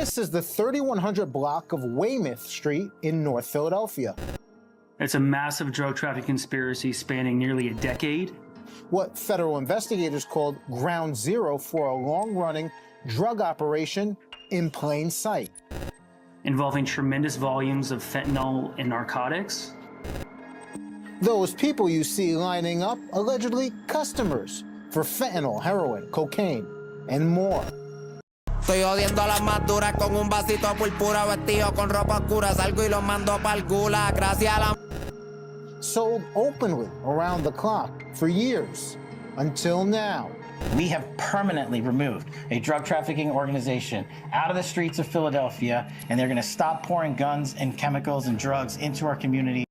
This is the 3100 block of Weymouth Street in North Philadelphia. It's a massive drug trafficking conspiracy spanning nearly a decade. What federal investigators called ground zero for a long-running drug operation in plain sight. Involving tremendous volumes of fentanyl and narcotics. Those people you see lining up, allegedly customers for fentanyl, heroin, cocaine, and more. Estoy jodiendo a las más duras con un vasito de púrpura, vestido con ropa oscura, salgo y los mando pa'l gula, gracias a la... Sold openly around the clock for years, until now. We have permanently removed a drug trafficking organization out of the streets of Philadelphia, and they're going to stop pouring guns and chemicals and drugs into our community.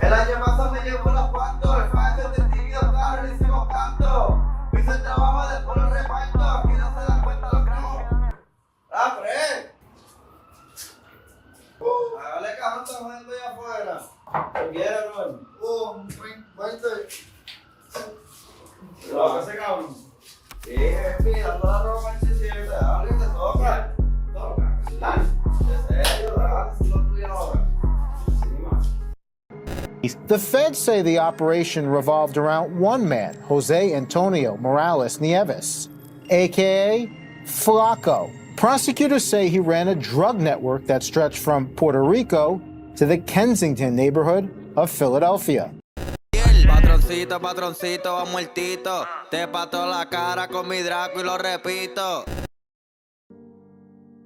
El año pasado me llevó los cuantos, el fallo de tímido, claro, le hicimos canto. Hice el trabajo, después lo reparto, aquí no se dan cuenta los cremos. ¡Ah, Fred! Hágale cajón, está jodiendo allá afuera. ¿Qué quiere, bro? 20. ¿Lo que hace, cabrón? Sí, jefe, dando la ropa en 17, dale, te toca. Dale, de serio, dale, si lo tuyo ahora. The feds say the operation revolved around one man, Jose Antonio Morales Nieves, aka Flaco. Prosecutors say he ran a drug network that stretched from Puerto Rico to the Kensington neighborhood of Philadelphia. Patroncito, patroncito, va muertito, te pato la cara con mi Draco y lo repito.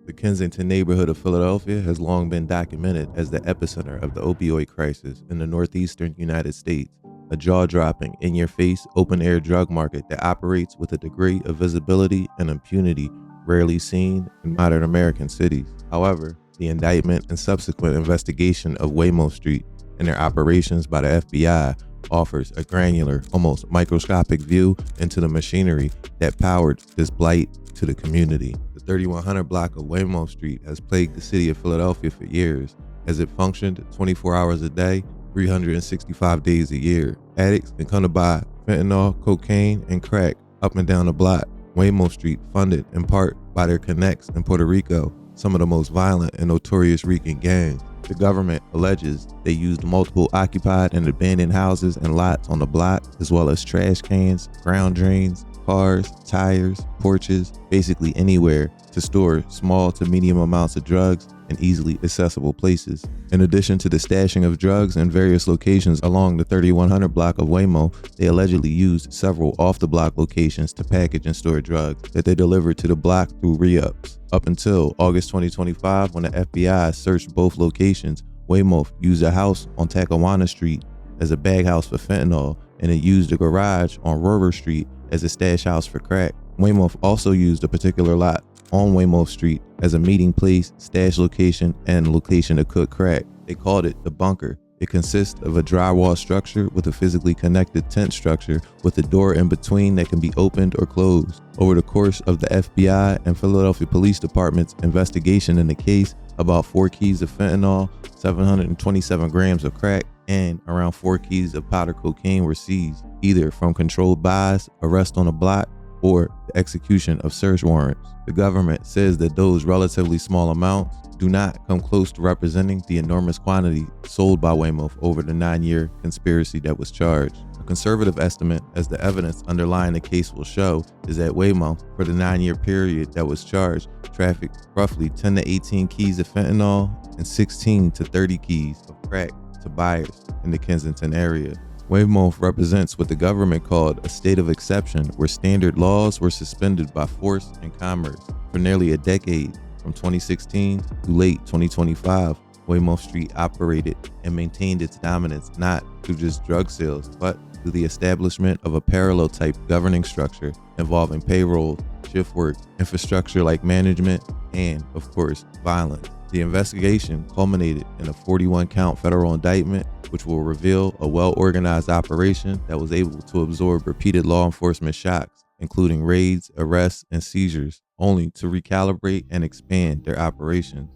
The Kensington neighborhood of Philadelphia has long been documented as the epicenter of the opioid crisis in the northeastern United States, a jaw-dropping, in-your-face, open-air drug market that operates with a degree of visibility and impunity rarely seen in modern American cities. However, the indictment and subsequent investigation of Weymouth St and their operations by the FBI offers a granular, almost microscopic view into the machinery that powered this blight to the community. The 3100 block of Weymouth St has plagued the city of Philadelphia for years, as it functioned 24 hours a day, 365 days a year. Addicts can come to buy fentanyl, cocaine, and crack up and down the block. Weymouth St, funded in part by their connects in Puerto Rico, some of the most violent and notorious Rican gangs. The government alleges they used multiple occupied and abandoned houses and lots on the block, as well as trash cans, ground drains, cars, tires, porches, basically anywhere to store small to medium amounts of drugs in easily accessible places. In addition to the stashing of drugs in various locations along the 3100 block of Weymouth, they allegedly used several off-the-block locations to package and store drugs that they delivered to the block through re-ups. Up until August 2025, when the FBI searched both locations, Weymouth used a house on Tackawanna Street as a bag house for fentanyl, and it used a garage on Rover Street as a stash house for crack. Weymouth also used a particular lot on Weymouth St as a meeting place, stash location, and location to cook crack. They called it the bunker. It consists of a drywall structure with a physically connected tent structure with a door in between that can be opened or closed. Over the course of the FBI and Philadelphia Police Department's investigation in the case, about 4 keys of fentanyl, 727 grams of crack, and around 4 keys of powder cocaine were seized, either from controlled buys, arrest on the block, or the execution of search warrants. The government says that those relatively small amounts do not come close to representing the enormous quantity sold by Weymouth over the 9-year conspiracy that was charged. A conservative estimate, as the evidence underlying the case will show, is that Weymouth, for the 9-year period that was charged, trafficked roughly 10 to 18 keys of fentanyl and 16 to 30 keys of crack to buyers in the Kensington area. Weymouth represents what the government called a state of exception, where standard laws were suspended by force and commerce. For nearly a decade, from 2016 to late 2025, Weymouth St operated and maintained its dominance not through just drug sales, but through the establishment of a parallel type governing structure involving payroll, shift work, infrastructure like management, and, of course, violence. The investigation culminated in a 41-count federal indictment, which will reveal a well-organized operation that was able to absorb repeated law enforcement shocks, including raids, arrests, and seizures, only to recalibrate and expand their operations.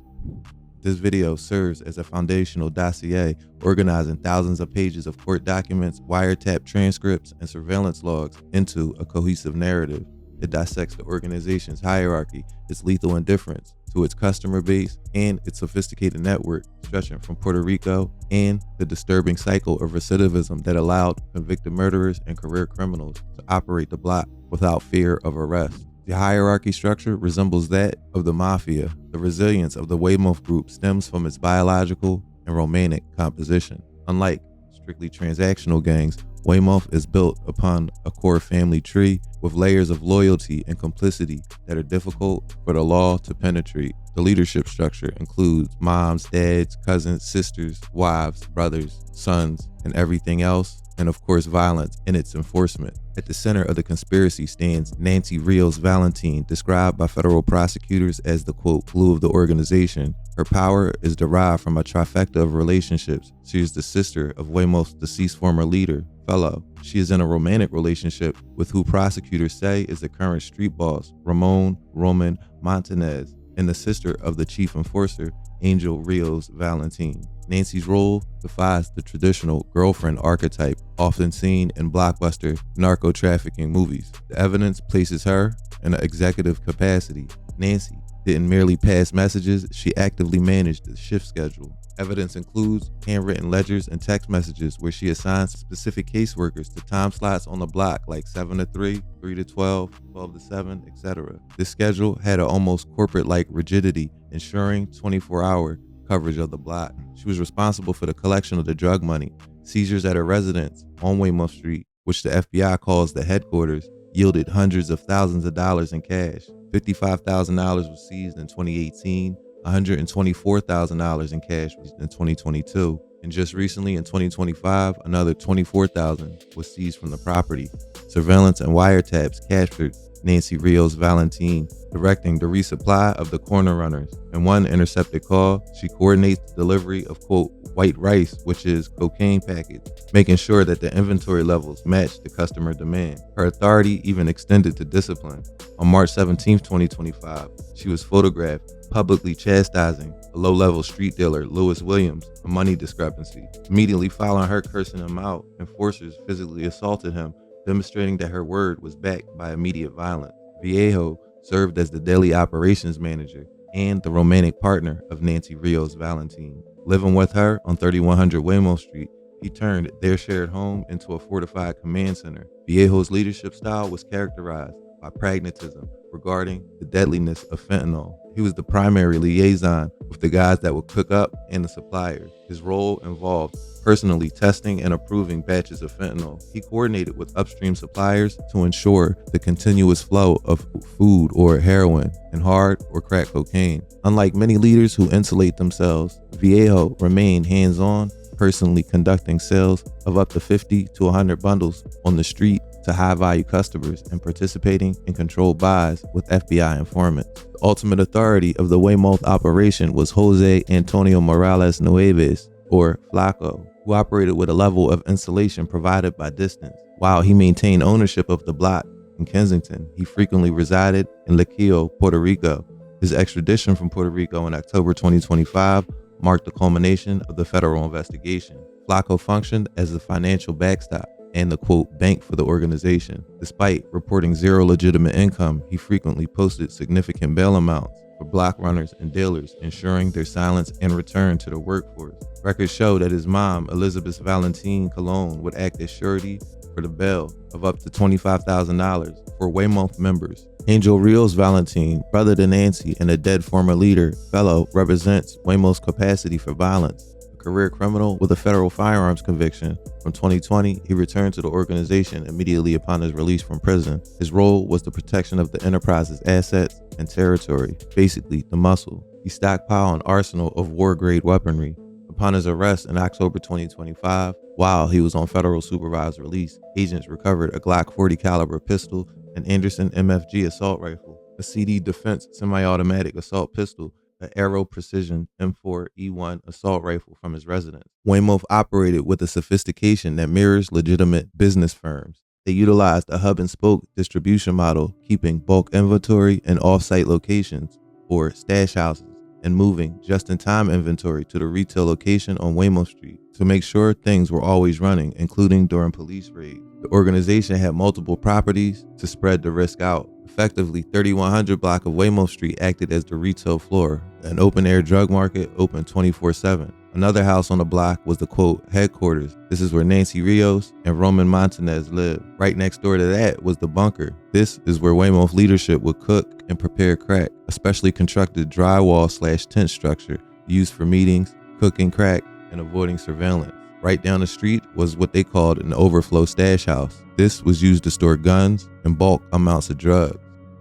This video serves as a foundational dossier organizing thousands of pages of court documents, wiretap transcripts, and surveillance logs into a cohesive narrative. It dissects the organization's hierarchy, its lethal indifference to its customer base, and its sophisticated network stretching from Puerto Rico, and the disturbing cycle of recidivism that allowed convicted murderers and career criminals to operate the block without fear of arrest. The hierarchy structure resembles that of the mafia. The resilience of the Weymouth group stems from its biological and romantic composition. Unlike strictly transactional gangs, Weymouth is built upon a core family tree with layers of loyalty and complicity that are difficult for the law to penetrate. The leadership structure includes moms, dads, cousins, sisters, wives, brothers, sons, and everything else, and of course violence in its enforcement. At the center of the conspiracy stands Nancy Rios Valentine, described by federal prosecutors as the quote glue of the organization. Her power is derived from a trifecta of relationships. She is the sister of Weymouth's deceased former leader, Fellow. She is in a romantic relationship with who prosecutors say is the current street boss, Ramon Roman Montanez, and the sister of the chief enforcer, Angel Rios Valentine. Nancy's role defies the traditional girlfriend archetype often seen in blockbuster narco-trafficking movies. The evidence places her in an executive capacity. Nancy didn't merely pass messages, she actively managed the shift schedule. Evidence includes handwritten ledgers and text messages where she assigns specific caseworkers to time slots on the block like 7 to 3, 3 to 12, 12 to 7, etc. This schedule had an almost corporate-like rigidity, ensuring 24-hour coverage of the block. She was responsible for the collection of the drug money. Seizures at her residence on Weymouth Street, which the FBI calls the headquarters, yielded hundreds of thousands of dollars in cash. $55,000 was seized in 2018, $124,000 in cash in 2022, and just recently in 2025, another $24,000 was seized from the property. Surveillance and wiretaps captured Nancy Rios Valentine directing the resupply of the corner runners. In one intercepted call, she coordinates the delivery of quote white rice, which is cocaine packets, making sure that the inventory levels match the customer demand. Her authority even extended to discipline. On March 17, 2025, she was photographed publicly chastising a low-level street dealer, Lewis Williams, a money discrepancy. Immediately following her cursing him out, enforcers physically assaulted him, demonstrating that her word was backed by immediate violence. Viejo served as the daily operations manager and the romantic partner of Nancy Rios Valentine. Living with her on 3100 Weymouth Street, he turned their shared home into a fortified command center. Viejo's leadership style was characterized by pragmatism regarding the deadliness of fentanyl. He was the primary liaison with the guys that would cook up and the suppliers. His role involved personally testing and approving batches of fentanyl. He coordinated with upstream suppliers to ensure the continuous flow of food or heroin and hard or crack cocaine. Unlike many leaders who insulate themselves, Viejo remained hands-on, personally conducting sales of up to 50 to 100 bundles on the street to high-value customers and participating in controlled buys with FBI informants. The ultimate authority of the Weymouth operation was Jose Antonio Morales Nueves, or Flaco, who operated with a level of insulation provided by distance. While he maintained ownership of the block in Kensington, he frequently resided in Lequillo, Puerto Rico. His extradition from Puerto Rico in October 2025 marked the culmination of the federal investigation. Flaco functioned as the financial backstop and the quote bank for the organization. Despite reporting zero legitimate income, he frequently posted significant bail amounts for block runners and dealers, ensuring their silence and return to the workforce. Records show that his mom, Elizabeth Valentine Colon, would act as surety for the bail of up to $25,000 for Weymouth members. Angel Rios Valentine, brother to Nancy and a dead former leader, Fellow, represents Weymouth's capacity for violence. A career criminal with a federal firearms conviction, from 2020, he returned to the organization immediately upon his release from prison. His role was the protection of the enterprise's assets and territory, basically the muscle. He stockpiled an arsenal of war-grade weaponry. Upon his arrest in October 2025, while he was on federal supervised release, agents recovered a Glock 40 caliber pistol, an Anderson MFG assault rifle, a CD Defense semi-automatic assault pistol, an Aero Precision M4E1 assault rifle from his residence. Weymouth operated with a sophistication that mirrors legitimate business firms. They utilized a hub and spoke distribution model, keeping bulk inventory in off-site locations or stash houses and moving just-in-time inventory to the retail location on Weymouth Street to make sure things were always running, including during police raids. The organization had multiple properties to spread the risk out. Effectively, 3100 block of Weymouth Street acted as the retail floor, an open-air drug market open 24/7. Another house on the block was the, quote, headquarters. This is where Nancy Rios and Roman Montanez lived. Right next door to that was the bunker. This is where Weymouth leadership would cook and prepare crack, a specially constructed drywall/tent structure used for meetings, cooking crack, and avoiding surveillance. Right down the street was what they called an overflow stash house. This was used to store guns and bulk amounts of drugs.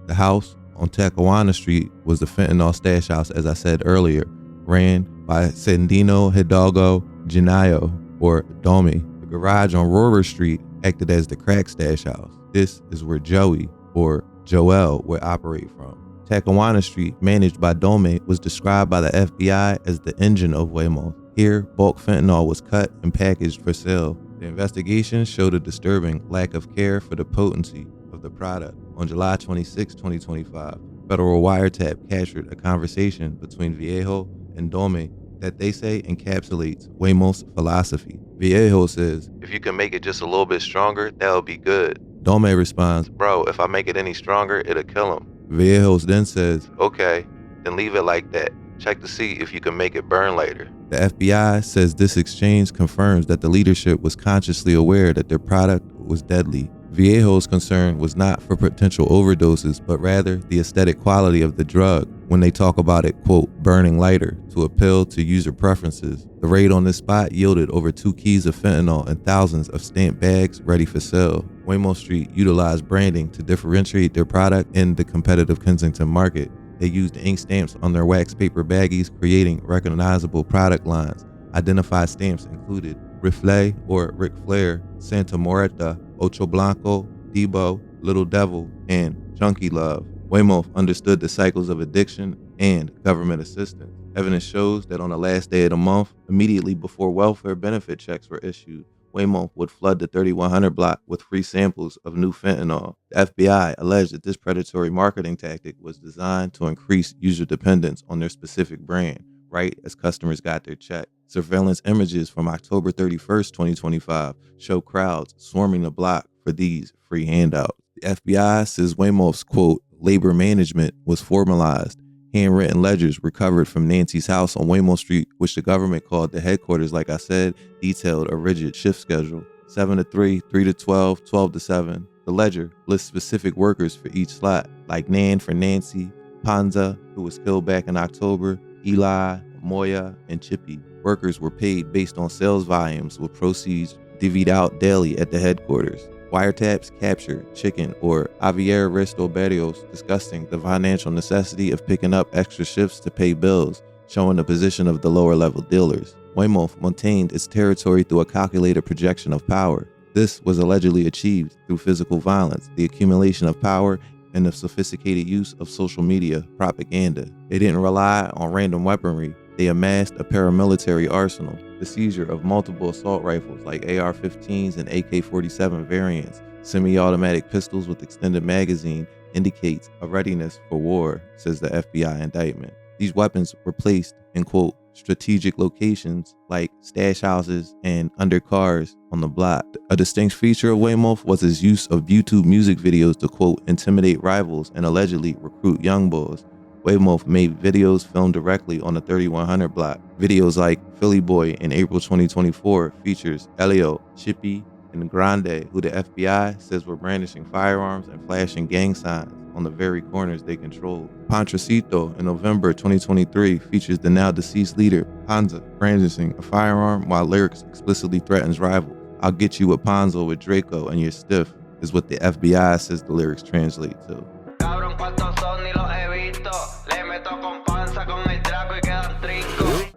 The house on Talcahuano Street was the fentanyl stash house, as I said earlier, ran by Sandino Hidalgo Genayo, or Domi. The garage on Rohrer Street acted as the crack stash house. This is where Joey, or Joel, would operate from. Talcahuano Street, managed by Dome, was described by the FBI as the engine of Weymouth. Here, bulk fentanyl was cut and packaged for sale. The investigation showed a disturbing lack of care for the potency of the product. On July 26, 2025, federal wiretap captured a conversation between Viejo and Dome that they say encapsulates Weymouth's philosophy. Viejo says, "If you can make it just a little bit stronger, that'll be good." Dome responds, "Bro, if I make it any stronger, it'll kill him." Viejo then says, "Okay, then leave it like that. Check to see if you can make it burn later." The FBI says this exchange confirms that the leadership was consciously aware that their product was deadly. Viejo's concern was not for potential overdoses, but rather the aesthetic quality of the drug when they talk about it, quote, burning lighter to appeal to user preferences. The raid on this spot yielded over 2 keys of fentanyl and thousands of stamped bags ready for sale. Weymouth Street utilized branding to differentiate their product in the competitive Kensington market. They used ink stamps on their wax paper baggies, creating recognizable product lines. Identified stamps included Rifle or Ric Flair, Santa Muerta, Ocho Blanco, Debo, Little Devil, and Junkie Love. Weymouth understood the cycles of addiction and government assistance. Evidence shows that on the last day of the month, immediately before welfare benefit checks were issued, Weymouth would flood the 3100 block with free samples of new fentanyl. The FBI alleged that this predatory marketing tactic was designed to increase user dependence on their specific brand, right as customers got their check. Surveillance images from October 31st, 2025 show crowds swarming the block for these free handouts. The FBI says Weymouth's, quote, labor management was formalized. Handwritten ledgers recovered from Nancy's house on Weymouth Street, which the government called the headquarters, like I said, detailed a rigid shift schedule. 7 to 3, 3 to 12, 12 to 7. The ledger lists specific workers for each slot, like Nan for Nancy, Panza, who was killed back in October, Eli, Moya, and Chippy. Workers were paid based on sales volumes, with proceeds divvied out daily at the headquarters. Wiretaps captured Chicken, or Javier Resto Berrios, discussing the financial necessity of picking up extra shifts to pay bills, showing the position of the lower level dealers. Weymouth maintained its territory through a calculated projection of power. This was allegedly achieved through physical violence, the accumulation of power, and the sophisticated use of social media propaganda. They didn't rely on random weaponry. They amassed a paramilitary arsenal. The seizure of multiple assault rifles like AR-15s and AK-47 variants, semi-automatic pistols with extended magazine, indicates a readiness for war, says the FBI indictment. These weapons were placed in, quote, strategic locations like stash houses and under cars on the block. A distinct feature of Weymouth was his use of YouTube music videos to, quote, intimidate rivals and allegedly recruit young boys. Weymouth made videos filmed directly on the 3100 block. Videos like Philly Boy in April 2024 features Elio, Chippy, and Grande, who the FBI says were brandishing firearms and flashing gang signs on the very corners they controlled. Pantracito in November 2023 features the now deceased leader, Panza, brandishing a firearm while lyrics explicitly threatens rivals. "I'll get you a Panzo with Draco and you're stiff," is what the FBI says the lyrics translate to.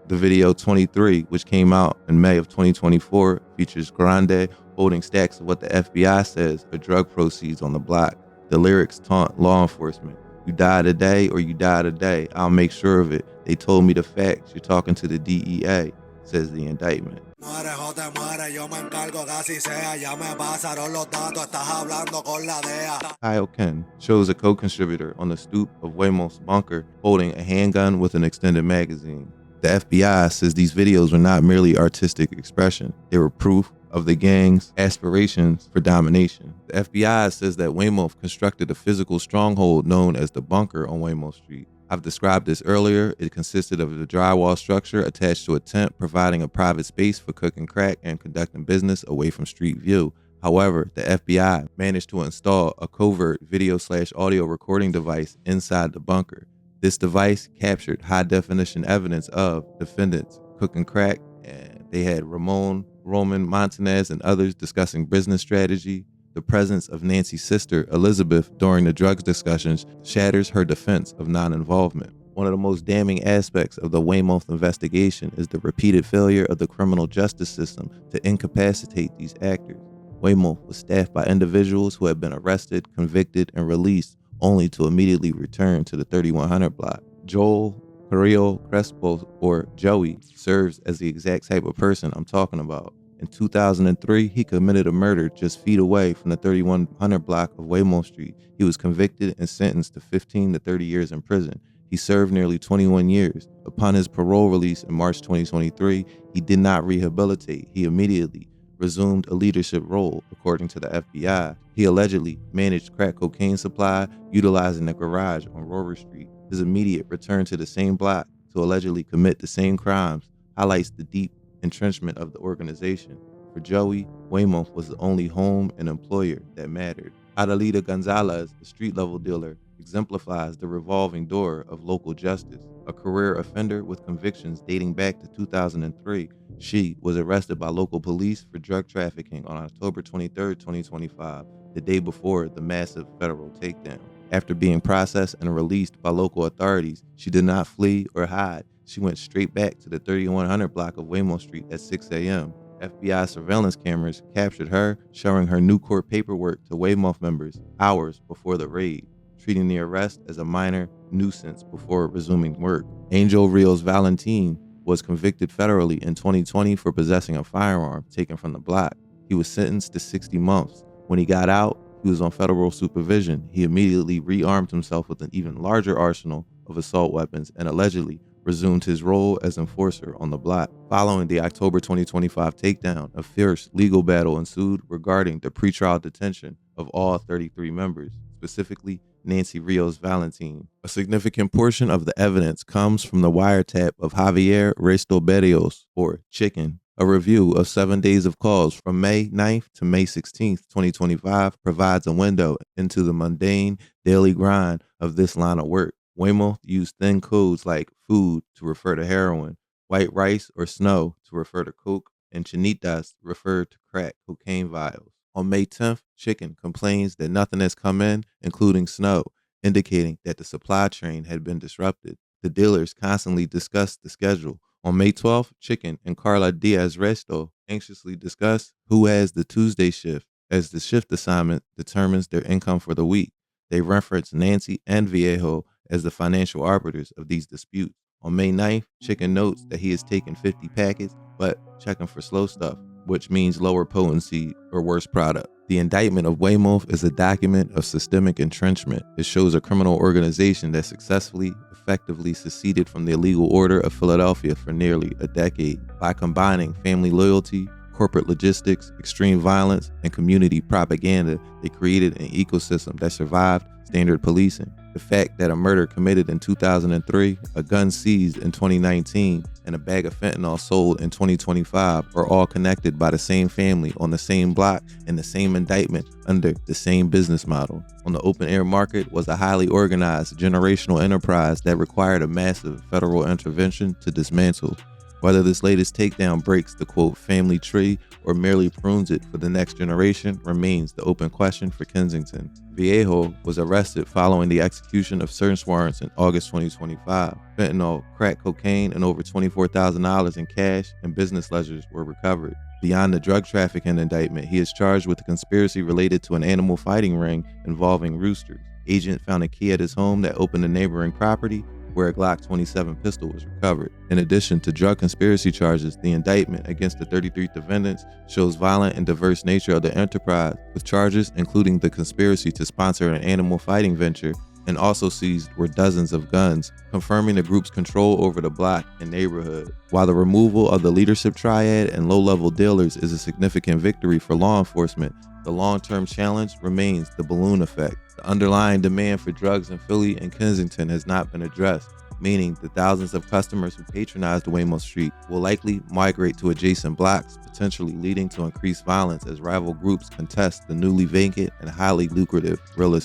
The video 23, which came out in May of 2024, features Grande holding stacks of what the FBI says are drug proceeds on the block. The lyrics taunt law enforcement. "You die today or you die today. I'll make sure of it. They told me the facts. You're talking to the DEA," says the indictment. Mueres o te mueres, yo me encargo que así sea. Ya me pasaron los datos, estás hablando con la DEA. Kyle Ken shows a co-contributor on the stoop of Weymouth's bunker holding a handgun with an extended magazine. The FBI says these videos were not merely artistic expression. They were proof of the gang's aspirations for domination. The FBI says that Weymouth constructed a physical stronghold known as the bunker on Weymouth Street. I've described this earlier. It consisted of a drywall structure attached to a tent, providing a private space for cooking crack and conducting business away from street view. However, the FBI managed to install a covert video/audio recording device inside the bunker. This device captured high-definition evidence of defendants cooking crack, and they had Roman Montanez and others discussing business strategy. The presence of Nancy's sister, Elizabeth, during the drugs discussions shatters her defense of non-involvement. One of the most damning aspects of the Weymouth investigation is the repeated failure of the criminal justice system to incapacitate these actors. Weymouth was staffed by individuals who had been arrested, convicted, and released, only to immediately return to the 3100 block. Joel Carrillo Crespo, or Joey, serves as the exact type of person I'm talking about. In 2003, he committed a murder just feet away from the 3100 block of Weymouth Street. He was convicted and sentenced to 15 to 30 years in prison. He served nearly 21 years. Upon his parole release in March 2023, he did not rehabilitate. He immediately resumed a leadership role, according to the FBI. He allegedly managed crack cocaine supply, utilizing the garage on Rover Street. His immediate return to the same block to allegedly commit the same crimes highlights the deep entrenchment of the organization. For Joey, Weymouth was the only home and employer that mattered. Adelita Gonzalez, a street-level dealer, exemplifies the revolving door of local justice. A career offender with convictions dating back to 2003, she was arrested by local police for drug trafficking on October 23, 2025, the day before the massive federal takedown. After being processed and released by local authorities, she did not flee or hide. She went straight back to the 3100 block of Weymouth Street at 6 a.m. FBI surveillance cameras captured her, showing her new court paperwork to Weymouth members hours before the raid, treating the arrest as a minor nuisance before resuming work. Angel Rios Valentin was convicted federally in 2020 for possessing a firearm taken from the block. He was sentenced to 60 months. When he got out, he was on federal supervision. He immediately rearmed himself with an even larger arsenal of assault weapons and allegedly resumed his role as enforcer on the block. Following the October 2025 takedown, a fierce legal battle ensued regarding the pretrial detention of all 33 members, specifically Nancy Rios Valentin. A significant portion of the evidence comes from the wiretap of Javier Resto Berrios, or Chicken. A review of 7 days of calls from May 9th to May 16th, 2025 provides a window into the mundane daily grind of this line of work. Weymouth used thin codes like food to refer to heroin, white rice or snow to refer to coke, and chinitas referred to crack cocaine vials. On May 10th, Chicken complains that nothing has come in, including snow, indicating that the supply train had been disrupted. The dealers constantly discussed the schedule. On May 12th, Chicken and Carla Diaz Resto anxiously discuss who has the Tuesday shift, as the shift assignment determines their income for the week. They reference Nancy and Viejo as the financial arbiters of these disputes. On May 9th, Chicken notes that he has taken 50 packets, but checking for slow stuff, which means lower potency or worse product. The indictment of Weymouth is a document of systemic entrenchment. It shows a criminal organization that successfully, effectively seceded from the illegal order of Philadelphia for nearly a decade. By combining family loyalty, corporate logistics, extreme violence, and community propaganda, they created an ecosystem that survived standard policing. The fact that a murder committed in 2003, a gun seized in 2019, and a bag of fentanyl sold in 2025 are all connected by the same family on the same block and the same indictment under the same business model. On the open air market was a highly organized generational enterprise that required a massive federal intervention to dismantle. Whether this latest takedown breaks the quote family tree or merely prunes it for the next generation remains the open question for Kensington. Viejo was arrested following the execution of search warrants in August 2025. Fentanyl, crack cocaine, and over $24,000 in cash and business ledgers were recovered. Beyond the drug trafficking indictment, he is charged with a conspiracy related to an animal fighting ring involving roosters. Agent found a key at his home that opened a neighboring property, where a Glock 27 pistol was recovered. In addition to drug conspiracy charges, the indictment against the 33 defendants shows violent and diverse nature of the enterprise, with charges including the conspiracy to sponsor an animal fighting venture, and also seized were dozens of guns, confirming the group's control over the block and neighborhood. While the removal of the leadership triad and low-level dealers is a significant victory for law enforcement, the long-term challenge remains the balloon effect. The underlying demand for drugs in Philly and Kensington has not been addressed, meaning the thousands of customers who patronize the Weymouth Street will likely migrate to adjacent blocks, potentially leading to increased violence as rival groups contest the newly vacant and highly lucrative real estate.